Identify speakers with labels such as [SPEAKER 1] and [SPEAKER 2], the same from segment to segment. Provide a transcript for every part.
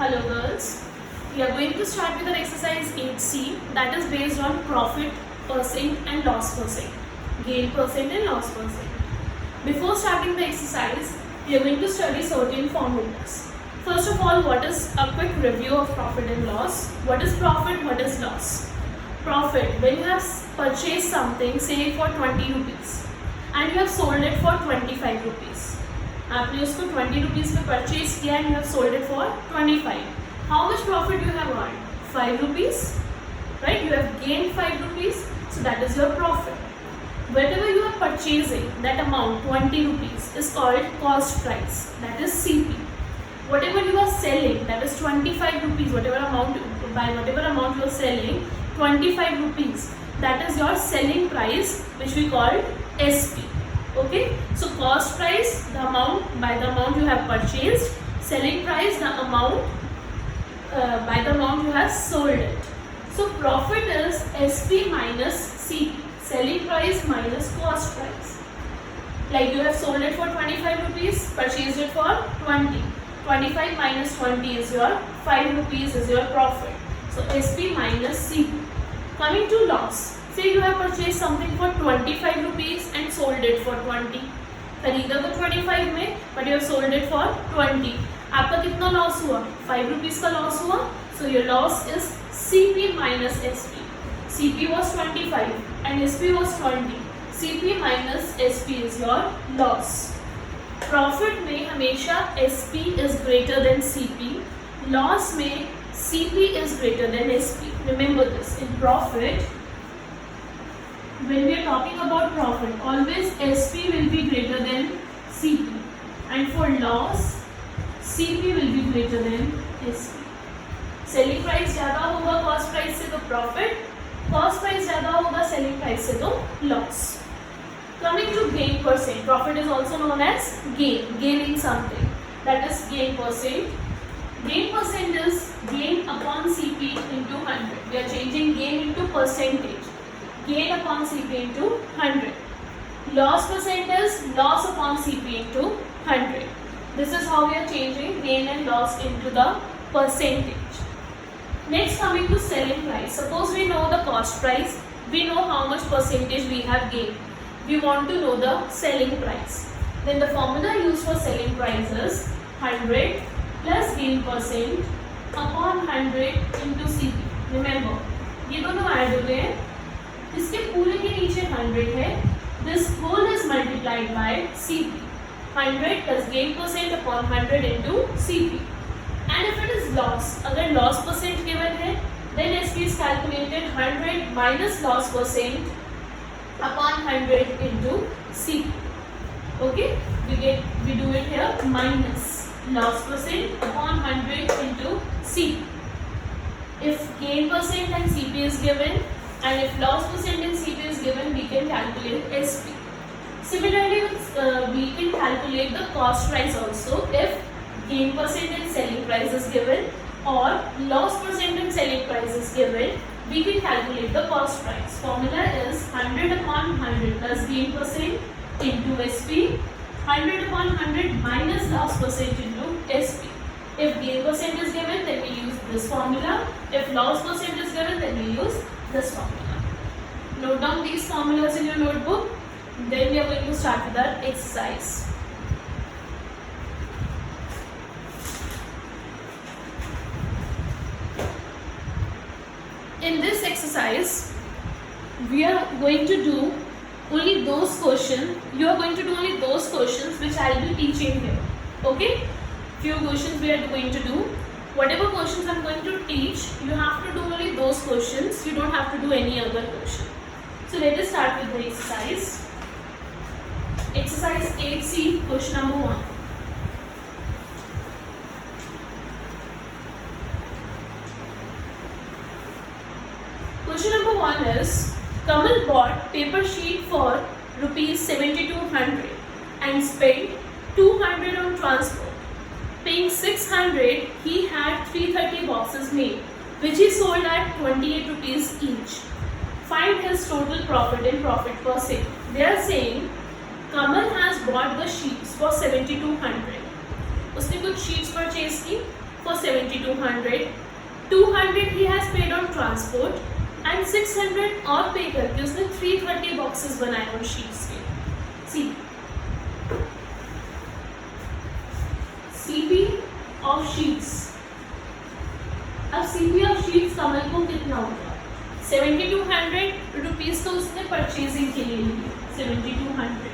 [SPEAKER 1] Hello girls, we are going to start with an exercise 8C that is based on profit percent and loss percent, gain percent and loss percent. Before starting the exercise, we are going to study certain formulas. First of all, what is a quick review of profit and loss? What is profit, what is loss? Profit, when you have purchased something say for 20 rupees and you have sold it for 25 rupees. आपने उसको 20 rupees पे purchase किया and you have sold it for 25. How much profit you have earn? 5 rupees, right? You have gained 5 rupees, so that is your profit. Whatever you are purchasing, that amount 20 rupees is called cost price, that is CP. Whatever you are selling, that is 25 rupees, whatever amount you are selling, 25 rupees, that is your selling price, which we call SP. Okay, so cost price, the amount by the amount you have purchased, selling price, the amount by the amount you have sold it. So profit is SP minus CP, selling price minus cost price. Like you have sold it for 25 rupees, purchased it for 20. 25 minus 20 is your 5 rupees is your profit. So SP minus CP. Coming to loss. Say you have purchased something for 25 rupees and sold it for 20. खरीदा तो 25 में, but you have sold it for 20. आपका कितना loss हुआ? 5 rupees का loss हुआ. So your loss is CP minus SP. CP was 25 and SP was 20. CP minus SP is your loss. Profit में हमेशा SP is greater than CP. Loss में CP is greater than SP. Remember this. In profit, when we are talking about profit, always SP will be greater than CP, and for loss, CP will be greater than SP. Selling price ज़्यादा होगा cost price से तो profit, cost price ज़्यादा होगा selling price से तो loss. Coming to gain percent, profit is also known as gaining something. That is gain percent. Gain percent is gain upon CP into 100. We are changing gain into percentage. Gain upon CP into 100. Loss percent is loss upon CP into 100. This is how we are changing gain and loss into the percentage. Next, coming to selling price. Suppose we know the cost price, we know how much percentage we have gained. We want to know the selling price. Then the formula used for selling price is 100 plus gain percent upon 100 into CP. Remember, ये दोनों add हो गए हैं. इसके पूरे के नीचे 100 है. This whole is multiplied by CP. 100 plus gain percent upon 100 into CP. And if it is loss, अगर loss percent given है, then SP is calculated 100 minus loss percent upon 100 into CP. Okay, we do it here minus loss percent upon 100 into CP. If gain percent and CP is given, and if loss percent and CP is given, we can calculate SP. Similarly, we can calculate the cost price also. If gain percent and selling price is given, or loss percent and selling price is given, we can calculate the cost price. Formula is 100 upon 100 plus gain percent into SP, 100 upon 100 minus loss percent into SP. If gain percent is given, then we use this formula. If loss percent is given, then we use this formula. Note down these formulas in your notebook. Then we are going to start with our exercise. In this exercise, we are going to do only those questions. You are going to do only those questions which I will be teaching here. Okay? Few questions we are going to do. Whatever questions I am going to teach, you have to do only those questions. You don't have to do any other question. So let us start with the exercise. Exercise 8C, question number 1. Question number 1 is, Kamal bought paper sheet for rupees 7200 and spent 200 on transport. Paying 600, he had 330 boxes made, which he sold at 28 rupees each. Find his total profit and profit percent. They are saying Kamal has bought the sheets for 7200. उसने कुछ sheets purchase की for 7200, 200 he has paid on transport and 600 और पे करके उसने 330 boxes बनाए on sheets के. See, CP of sheets. अब CP of sheets कमल को कितना होगा? 7200 रुपीज तो उसने परचेजिंग के लिए लिए, 7200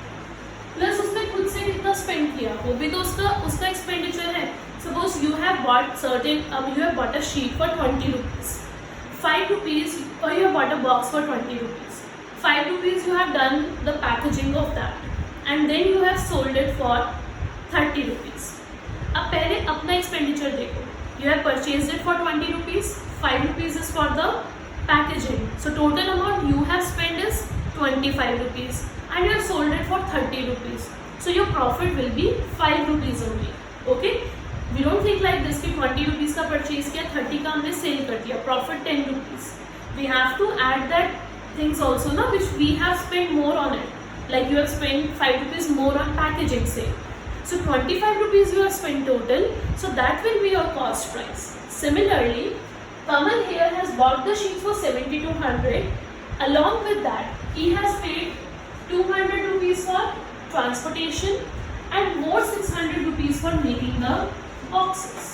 [SPEAKER 1] प्लस उसने खुद से कितना स्पेंड किया, वो भी तो उसका एक्सपेंडिचर है. Suppose you have bought certain, अब you have bought a sheet for 20 rupees, 5 rupees, और you have bought a box for 20 rupees, 5 rupees you have done the packaging of that and then you have sold it for 30 rupees. अब पहले अपना expenditure देखो. You have purchased it for 20 rupees, 5 rupees is for the packaging. So total amount you have spent is 25 rupees and you have sold it for 30 rupees. So your profit will be 5 rupees only. Okay? We don't think like this कि 20 rupees का purchase किया, 30 का हमने sale कर दिया, profit 10 rupees. We have to add that things also ना which we have spent more on it. Like you have spent 5 rupees more on packaging sale. So 25 rupees you have spent total, so that will be your cost price. Similarly, Kamal here has bought the sheets for 7200. Along with that, he has paid 200 rupees for transportation and more 600 rupees for making the boxes.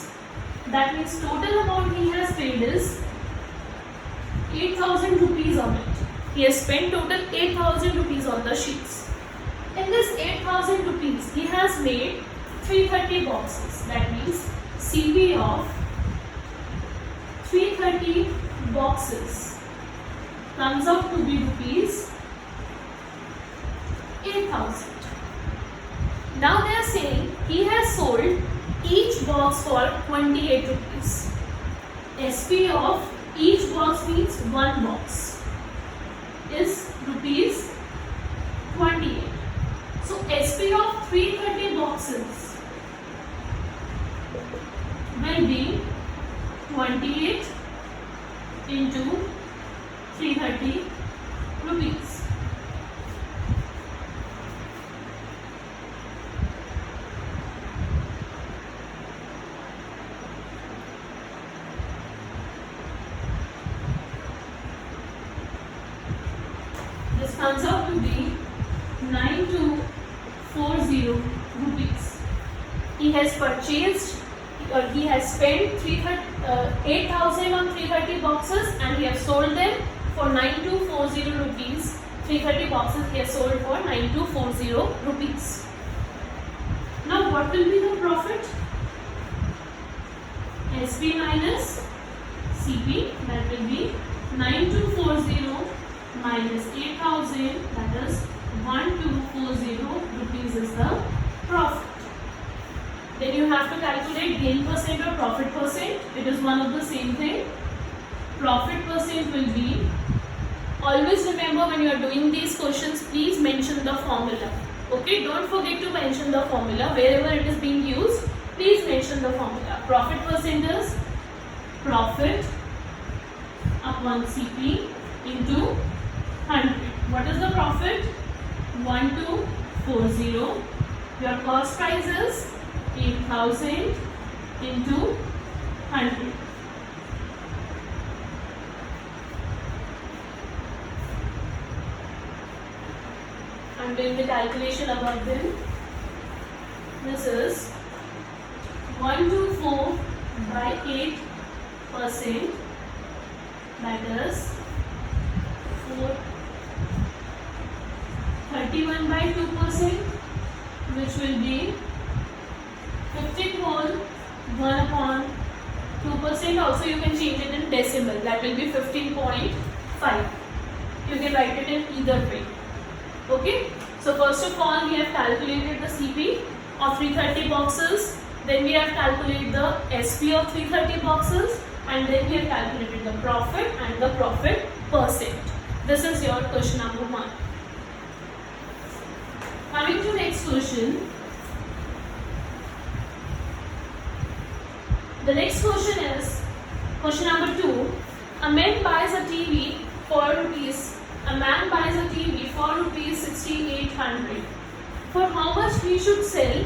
[SPEAKER 1] That means total amount he has paid is 8000 rupees on it. He has spent total 8000 rupees on the sheets. In this 8000 rupees, he has made 330 boxes. That means CP of 330 boxes comes out to be rupees 8000. Now they are saying he has sold each box for 28 rupees. SP of each box means one box is rupees 28. So SP of 330 boxes will be 28 into 330 rupees. This comes out to be 9240 rupees. He has purchased or he has spent 8,000 on 330 boxes and he has sold them for 9240 rupees. 330 boxes he has sold for 9240 rupees. Now what will be the profit? SP minus CP, that will be 9240 minus 8,000, that is 1240 rupees is the profit. Then you have to calculate gain percent or profit percent. It is one of the same thing. Profit percent will be, always remember when you are doing these questions, please mention the formula. Okay, don't forget to mention the formula. Wherever it is being used, please mention the formula. Profit percent is profit upon CP into 100. What is the profit? 1240. Your cost price is 8,000 into 100. I'm doing the calculation above them. This is 124 by 8%, that is 31 by 2%, which will be 15 whole 1 upon 2%. Also you can change it in decimal, that will be 15.5. You can write it in either way. Okay, so first of all we have calculated the CP of 330 boxes, then we have calculated the SP of 330 boxes, and then we have calculated the profit and the profit percent. This is your question number 1. Coming to next question. The next question is question number 2. A man buys a TV for rupees. A man buys a TV for rupees 6,800. For how much he should sell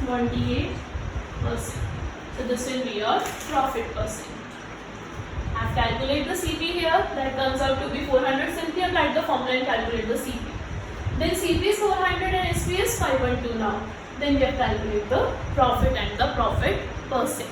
[SPEAKER 1] 28%. So this will be your profit percent. I've calculated the CP here. That comes out to be 400. Simply apply the formula and calculate the CP. Then CP is 400 and SP is 512 now. Then we have calculated the profit and the profit percent.